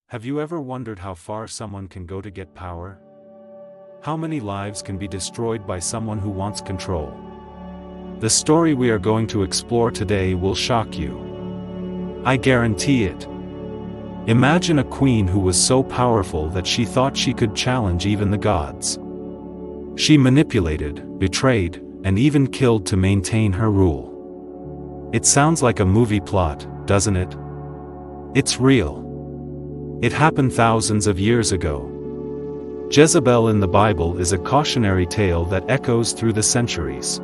Have you ever wondered how far someone can go to get power? How many lives can be destroyed by someone who wants control? The story we are going to explore today will shock you. I guarantee it. Imagine a queen who was so powerful that she thought she could challenge even the gods. She manipulated, betrayed, and even killed to maintain her rule. It sounds like a movie plot, doesn't it? It's real. It happened thousands of years ago. Jezebel in the Bible is a cautionary tale that echoes through the centuries.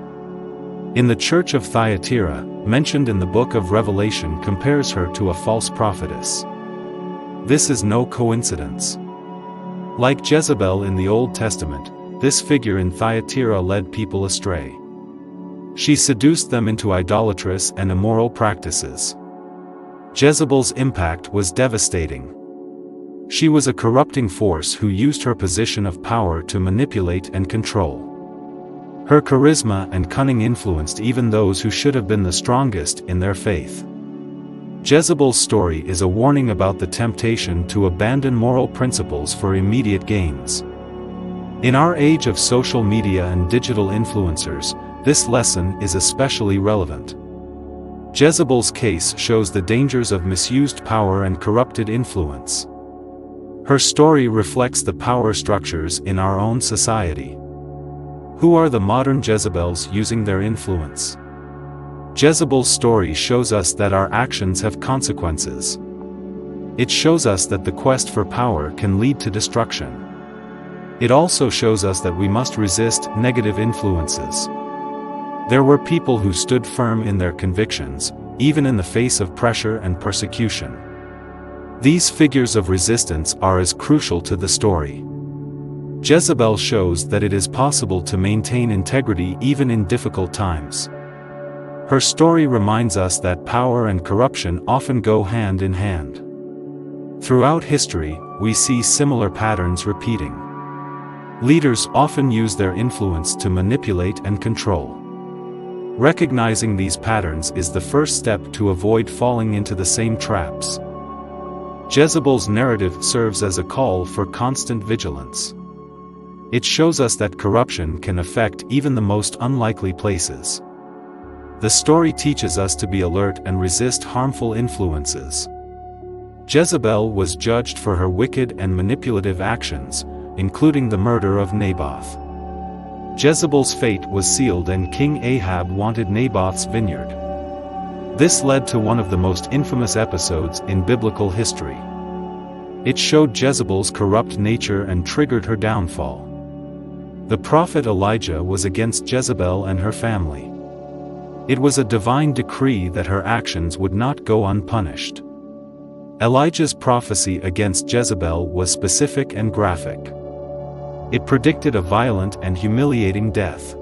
In the church of Thyatira, mentioned in the book of Revelation, compares her to a false prophetess. This is no coincidence. Like Jezebel in the Old Testament, this figure in Thyatira led people astray. She seduced them into idolatrous and immoral practices. Jezebel's impact was devastating. She was a corrupting force who used her position of power to manipulate and control. Her charisma and cunning influenced even those who should have been the strongest in their faith. Jezebel's story is a warning about the temptation to abandon moral principles for immediate gains. In our age of social media and digital influencers, this lesson is especially relevant. Jezebel's case shows the dangers of misused power and corrupted influence. Her story reflects the power structures in our own society. Who are the modern Jezebels using their influence? Jezebel's story shows us that our actions have consequences. It shows us that the quest for power can lead to destruction. It also shows us that we must resist negative influences. There were people who stood firm in their convictions, even in the face of pressure and persecution. These figures of resistance are as crucial to the story. Jezebel shows that it is possible to maintain integrity even in difficult times. Her story reminds us that power and corruption often go hand in hand. Throughout history, we see similar patterns repeating. Leaders often use their influence to manipulate and control. Recognizing these patterns is the first step to avoid falling into the same traps. Jezebel's narrative serves as a call for constant vigilance. It shows us that corruption can affect even the most unlikely places. The story teaches us to be alert and resist harmful influences. Jezebel was judged for her wicked and manipulative actions, including the murder of Naboth. Jezebel's fate was sealed and King Ahab wanted Naboth's vineyard. This led to one of the most infamous episodes in biblical history. It showed Jezebel's corrupt nature and triggered her downfall. The prophet Elijah was against Jezebel and her family. It was a divine decree that her actions would not go unpunished. Elijah's prophecy against Jezebel was specific and graphic. It predicted a violent and humiliating death.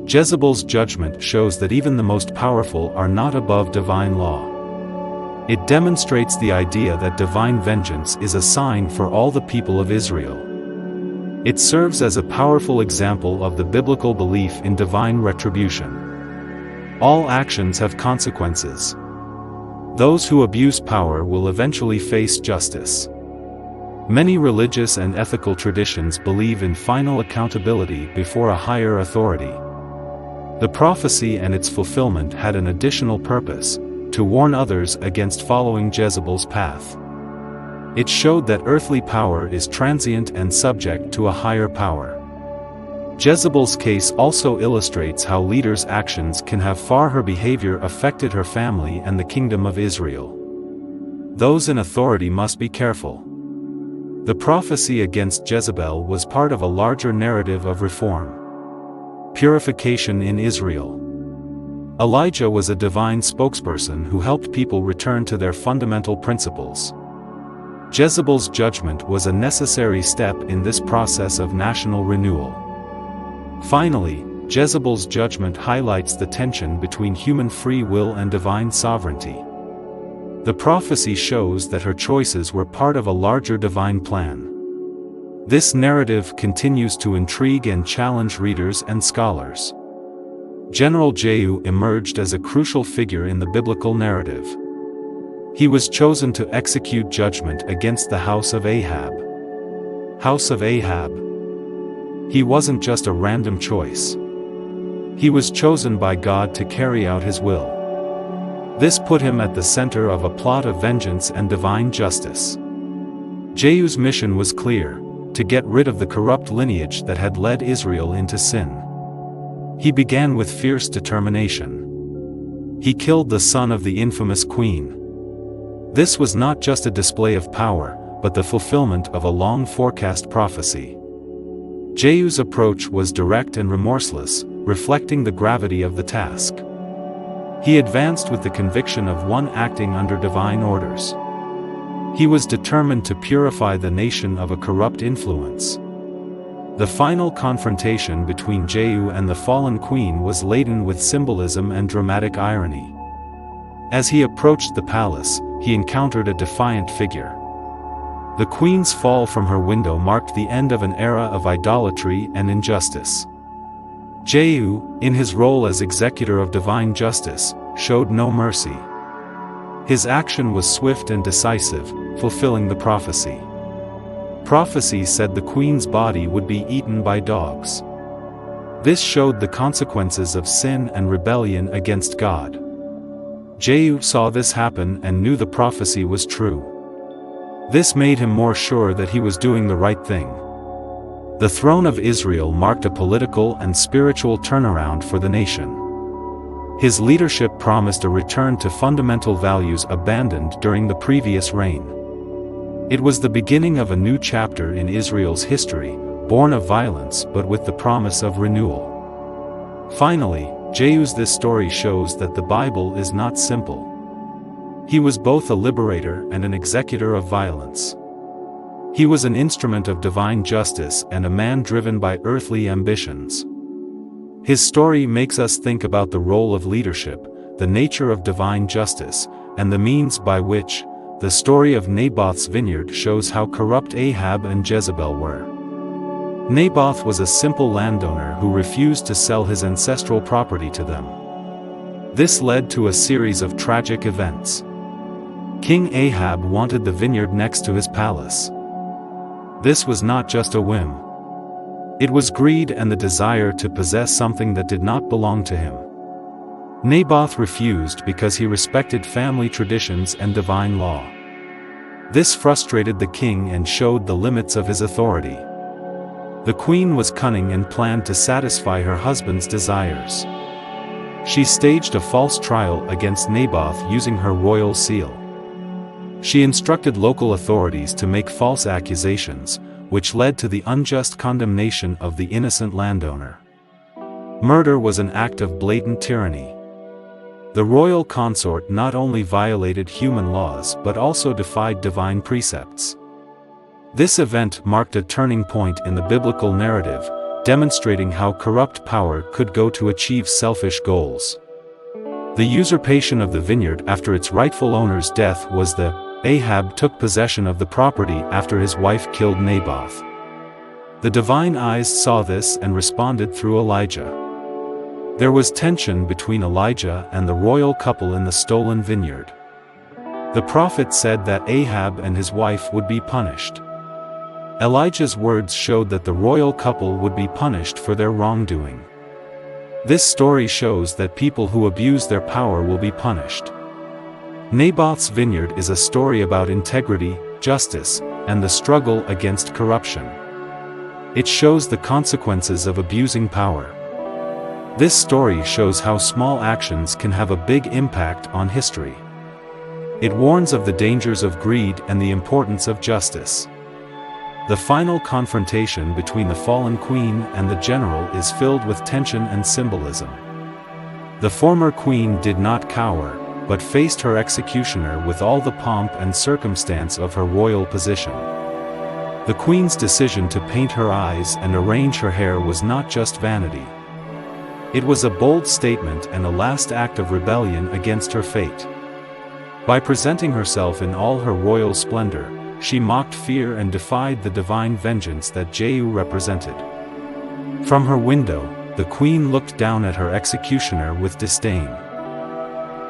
Jezebel's judgment shows that even the most powerful are not above divine law. It demonstrates the idea that divine vengeance is a sign for all the people of Israel. It serves as a powerful example of the biblical belief in divine retribution. All actions have consequences. Those who abuse power will eventually face justice. Many religious and ethical traditions believe in final accountability before a higher authority. The prophecy and its fulfillment had an additional purpose: to warn others against following Jezebel's path. It showed that earthly power is transient and subject to a higher power. Jezebel's case also illustrates how leaders' actions can have far her behavior affected her family and the kingdom of Israel. Those in authority must be careful. The prophecy against Jezebel was part of a larger narrative of reform. Purification in Israel. Elijah was a divine spokesperson who helped people return to their fundamental principles. Jezebel's judgment was a necessary step in this process of national renewal. Finally, Jezebel's judgment highlights the tension between human free will and divine sovereignty. The prophecy shows that her choices were part of a larger divine plan. This narrative continues to intrigue and challenge readers and scholars. General Jehu emerged as a crucial figure in the biblical narrative. He was chosen to execute judgment against the house of Ahab. House of Ahab. He wasn't just a random choice. He was chosen by God to carry out his will. This put him at the center of a plot of vengeance and divine justice. Jehu's mission was clear: to get rid of the corrupt lineage that had led Israel into sin. He began with fierce determination. He killed the son of the infamous queen. This was not just a display of power, but the fulfillment of a long-forecast prophecy. Jehu's approach was direct and remorseless, reflecting the gravity of the task. He advanced with the conviction of one acting under divine orders. He was determined to purify the nation of a corrupt influence. The final confrontation between Jehu and the fallen queen was laden with symbolism and dramatic irony. As he approached the palace, he encountered a defiant figure. The queen's fall from her window marked the end of an era of idolatry and injustice. Jehu, in his role as executor of divine justice, showed no mercy. His action was swift and decisive, fulfilling the prophecy. Prophecy said the queen's body would be eaten by dogs. This showed the consequences of sin and rebellion against God. Jehu saw this happen and knew the prophecy was true. This made him more sure that he was doing the right thing. The throne of Israel marked a political and spiritual turnaround for the nation. His leadership promised a return to fundamental values abandoned during the previous reign. It was the beginning of a new chapter in Israel's history, born of violence but with the promise of renewal. Finally, this story shows that the Bible is not simple. He was both a liberator and an executor of violence. He was an instrument of divine justice and a man driven by earthly ambitions. His story makes us think about the role of leadership, the nature of divine justice, and the means by which. The story of Naboth's vineyard shows how corrupt Ahab and Jezebel were. Naboth was a simple landowner who refused to sell his ancestral property to them. This led to a series of tragic events. King Ahab wanted the vineyard next to his palace. This was not just a whim. It was greed and the desire to possess something that did not belong to him. Naboth refused because he respected family traditions and divine law. This frustrated the king and showed the limits of his authority. The queen was cunning and planned to satisfy her husband's desires. She staged a false trial against Naboth using her royal seal. She instructed local authorities to make false accusations, which led to the unjust condemnation of the innocent landowner. Murder was an act of blatant tyranny. The royal consort not only violated human laws but also defied divine precepts. This event marked a turning point in the biblical narrative, demonstrating how corrupt power could go to achieve selfish goals. The usurpation of the vineyard after its rightful owner's death was Ahab took possession of the property after his wife killed Naboth. The divine eyes saw this and responded through Elijah. There was tension between Elijah and the royal couple in the stolen vineyard. The prophet said that Ahab and his wife would be punished. Elijah's words showed that the royal couple would be punished for their wrongdoing. This story shows that people who abuse their power will be punished. Naboth's vineyard is a story about integrity, justice, and the struggle against corruption. It shows the consequences of abusing power. This story shows how small actions can have a big impact on history. It warns of the dangers of greed and the importance of justice. The final confrontation between the fallen queen and the general is filled with tension and symbolism. The former queen did not cower, but faced her executioner with all the pomp and circumstance of her royal position. The queen's decision to paint her eyes and arrange her hair was not just vanity. It was a bold statement and a last act of rebellion against her fate. By presenting herself in all her royal splendor, she mocked fear and defied the divine vengeance that Jehu represented. From her window, the queen looked down at her executioner with disdain.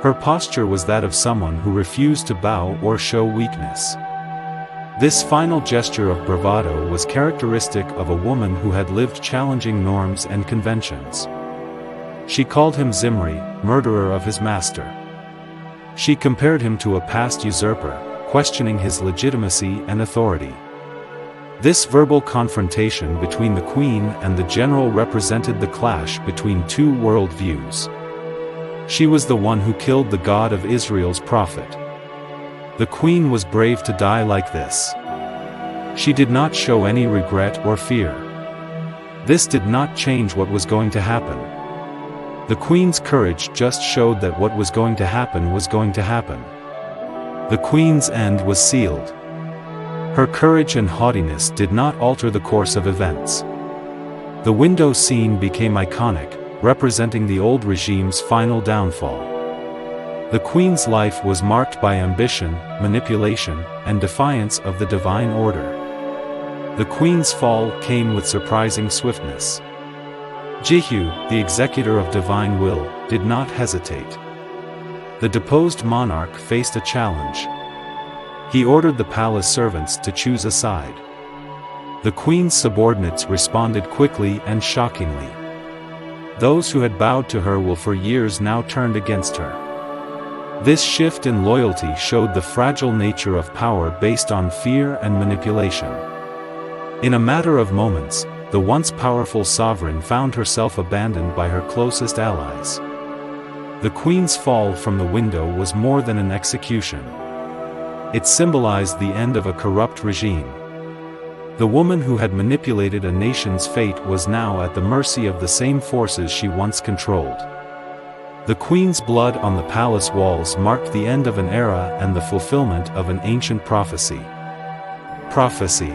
Her posture was that of someone who refused to bow or show weakness. This final gesture of bravado was characteristic of a woman who had lived challenging norms and conventions. She called him Zimri, murderer of his master. She compared him to a past usurper, questioning his legitimacy and authority. This verbal confrontation between the queen and the general represented the clash between two worldviews. She was the one who killed the God of Israel's prophet. The queen was brave to die like this. She did not show any regret or fear. This did not change what was going to happen. The queen's courage just showed that what was going to happen was going to happen. The queen's end was sealed. Her courage and haughtiness did not alter the course of events. The window scene became iconic, representing the old regime's final downfall. The queen's life was marked by ambition, manipulation, and defiance of the divine order. The queen's fall came with surprising swiftness. Jehu, the executor of divine will, did not hesitate. The deposed monarch faced a challenge. He ordered the palace servants to choose a side. The queen's subordinates responded quickly and shockingly. Those who had bowed to her will for years now turned against her. This shift in loyalty showed the fragile nature of power based on fear and manipulation. In a matter of moments, the once powerful sovereign found herself abandoned by her closest allies. The queen's fall from the window was more than an execution. It symbolized the end of a corrupt regime. The woman who had manipulated a nation's fate was now at the mercy of the same forces she once controlled. The queen's blood on the palace walls marked the end of an era and the fulfillment of an ancient prophecy. Prophecy.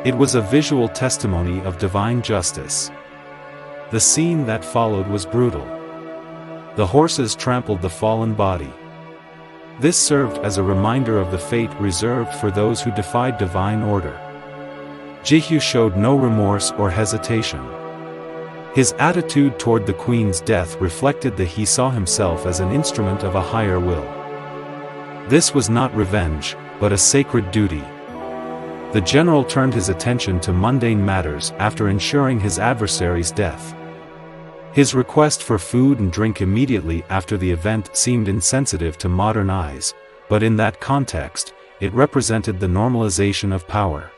It was a visual testimony of divine justice. The scene that followed was brutal. The horses trampled the fallen body. This served as a reminder of the fate reserved for those who defied divine order. Jehu showed no remorse or hesitation. His attitude toward the queen's death reflected that he saw himself as an instrument of a higher will. This was not revenge, but a sacred duty. The general turned his attention to mundane matters after ensuring his adversary's death. His request for food and drink immediately after the event seemed insensitive to modern eyes, but in that context, it represented the normalization of power.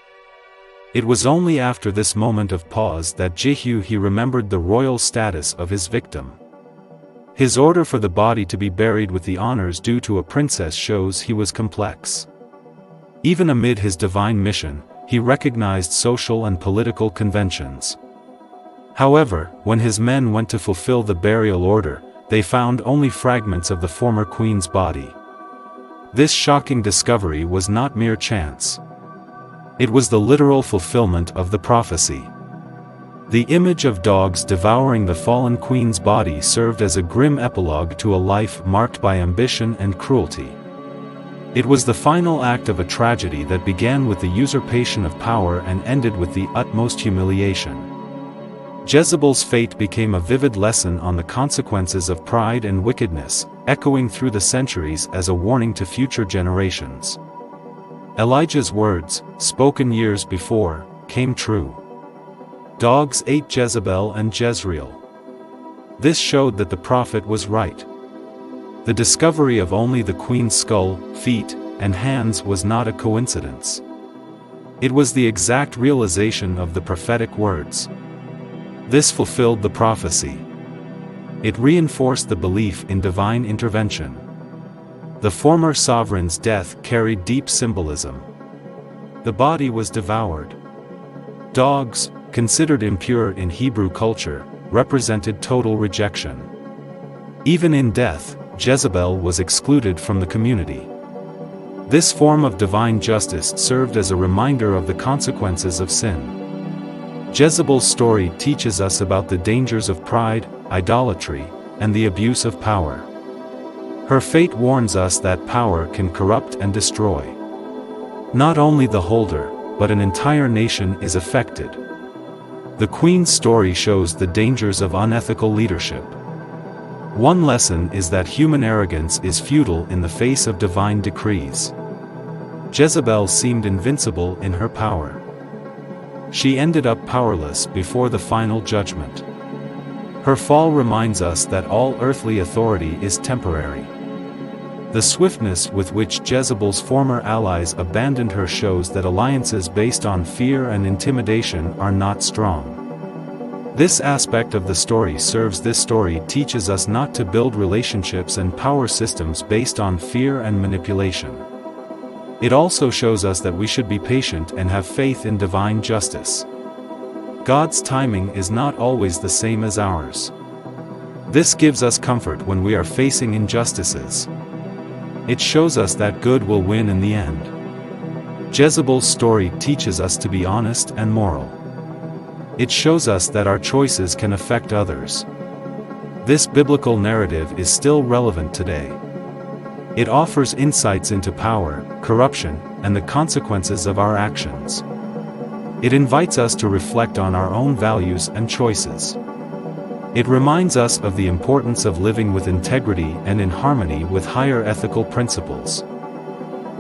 It was only after this moment of pause that Jehu remembered the royal status of his victim. His order for the body to be buried with the honors due to a princess shows he was complex. Even amid his divine mission, he recognized social and political conventions. However, when his men went to fulfill the burial order, they found only fragments of the former queen's body. This shocking discovery was not mere chance. It was the literal fulfillment of the prophecy. The image of dogs devouring the fallen queen's body served as a grim epilogue to a life marked by ambition and cruelty. It was the final act of a tragedy that began with the usurpation of power and ended with the utmost humiliation. Jezebel's fate became a vivid lesson on the consequences of pride and wickedness, echoing through the centuries as a warning to future generations. Elijah's words, spoken years before, came true. Dogs ate Jezebel and Jezreel. This showed that the prophet was right. The discovery of only the queen's skull, feet, and hands was not a coincidence. It was the exact realization of the prophetic words. This fulfilled the prophecy. It reinforced the belief in divine intervention. The former sovereign's death carried deep symbolism. The body was devoured. Dogs, considered impure in Hebrew culture, represented total rejection. Even in death, Jezebel was excluded from the community. This form of divine justice served as a reminder of the consequences of sin. Jezebel's story teaches us about the dangers of pride, idolatry, and the abuse of power. Her fate warns us that power can corrupt and destroy. Not only the holder, but an entire nation is affected. The Queen's story shows the dangers of unethical leadership. One lesson is that human arrogance is futile in the face of divine decrees. Jezebel seemed invincible in her power. She ended up powerless before the final judgment. Her fall reminds us that all earthly authority is temporary. The swiftness with which Jezebel's former allies abandoned her shows that alliances based on fear and intimidation are not strong. This aspect of the story teaches us not to build relationships and power systems based on fear and manipulation. It also shows us that we should be patient and have faith in divine justice. God's timing is not always the same as ours. This gives us comfort when we are facing injustices. It shows us that good will win in the end. Jezebel's story teaches us to be honest and moral. It shows us that our choices can affect others. This biblical narrative is still relevant today. It offers insights into power, corruption, and the consequences of our actions. It invites us to reflect on our own values and choices. It reminds us of the importance of living with integrity and in harmony with higher ethical principles.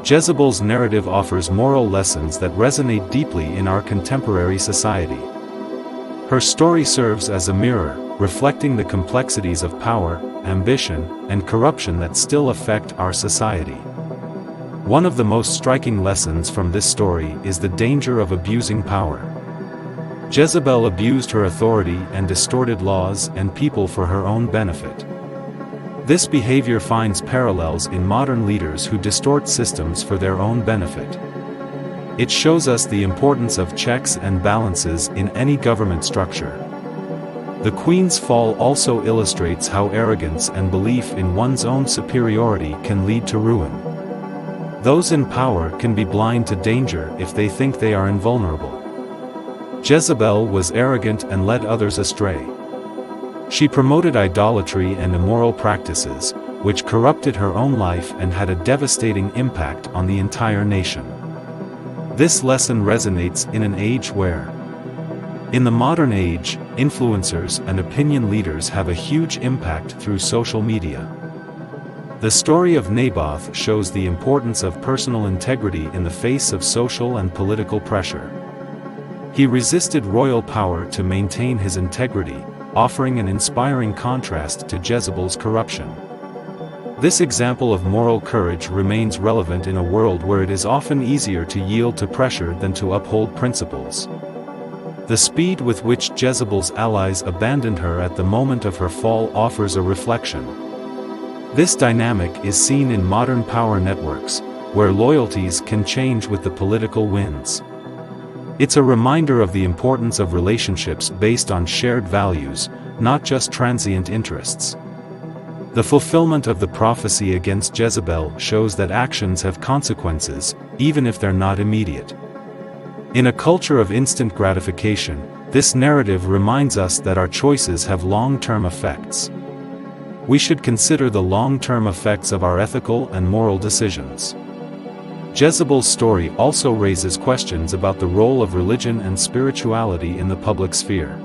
Jezebel's narrative offers moral lessons that resonate deeply in our contemporary society. Her story serves as a mirror, reflecting the complexities of power, ambition, and corruption that still affect our society. One of the most striking lessons from this story is the danger of abusing power. Jezebel abused her authority and distorted laws and people for her own benefit. This behavior finds parallels in modern leaders who distort systems for their own benefit. It shows us the importance of checks and balances in any government structure. The Queen's fall also illustrates how arrogance and belief in one's own superiority can lead to ruin. Those in power can be blind to danger if they think they are invulnerable. Jezebel was arrogant and led others astray. She promoted idolatry and immoral practices, which corrupted her own life and had a devastating impact on the entire nation. This lesson resonates in an age where, in the modern age, influencers and opinion leaders have a huge impact through social media. The story of Naboth shows the importance of personal integrity in the face of social and political pressure. He resisted royal power to maintain his integrity, offering an inspiring contrast to Jezebel's corruption. This example of moral courage remains relevant in a world where it is often easier to yield to pressure than to uphold principles. The speed with which Jezebel's allies abandoned her at the moment of her fall offers a reflection. This dynamic is seen in modern power networks, where loyalties can change with the political winds. It's a reminder of the importance of relationships based on shared values, not just transient interests. The fulfillment of the prophecy against Jezebel shows that actions have consequences, even if they're not immediate. In a culture of instant gratification, this narrative reminds us that our choices have long-term effects. We should consider the long-term effects of our ethical and moral decisions. Jezebel's story also raises questions about the role of religion and spirituality in the public sphere.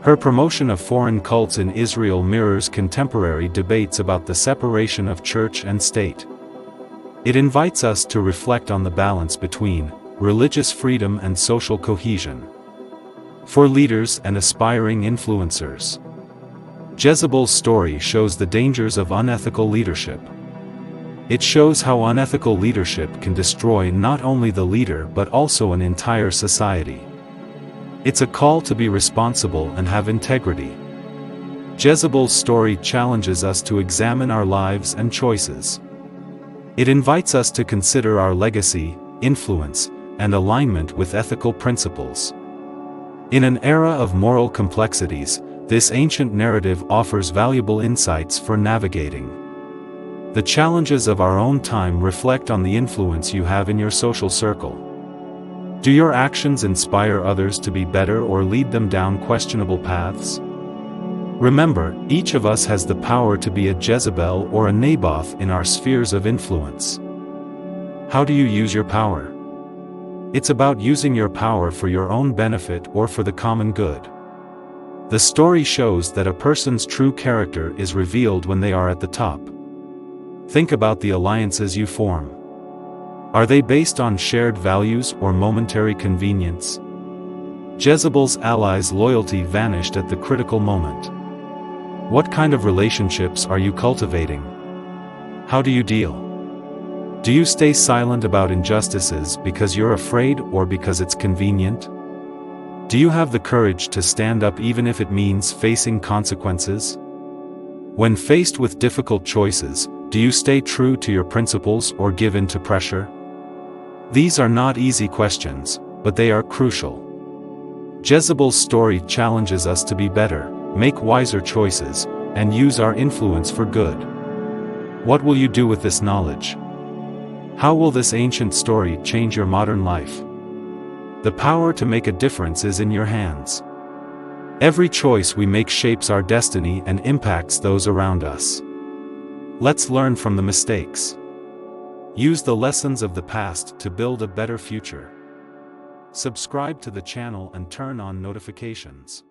Her promotion of foreign cults in Israel mirrors contemporary debates about the separation of church and state. It invites us to reflect on the balance between religious freedom and social cohesion. For leaders and aspiring influencers, Jezebel's story shows the dangers of unethical leadership. It shows how unethical leadership can destroy not only the leader but also an entire society. It's a call to be responsible and have integrity. Jezebel's story challenges us to examine our lives and choices. It invites us to consider our legacy, influence, and alignment with ethical principles. In an era of moral complexities, this ancient narrative offers valuable insights for navigating. The challenges of our own time reflect on the influence you have in your social circle. Do your actions inspire others to be better or lead them down questionable paths? Remember, each of us has the power to be a Jezebel or a Naboth in our spheres of influence. How do you use your power? It's about using your power for your own benefit or for the common good. The story shows that a person's true character is revealed when they are at the top. Think about the alliances you form. Are they based on shared values or momentary convenience? Jezebel's allies' loyalty vanished at the critical moment. What kind of relationships are you cultivating? How do you deal? Do you stay silent about injustices because you're afraid or because it's convenient? Do you have the courage to stand up even if it means facing consequences? When faced with difficult choices, do you stay true to your principles or give in to pressure? These are not easy questions, but they are crucial. Jezebel's story challenges us to be better, make wiser choices, and use our influence for good. What will you do with this knowledge? How will this ancient story change your modern life? The power to make a difference is in your hands. Every choice we make shapes our destiny and impacts those around us. Let's learn from the mistakes. Use the lessons of the past to build a better future. Subscribe to the channel and turn on notifications.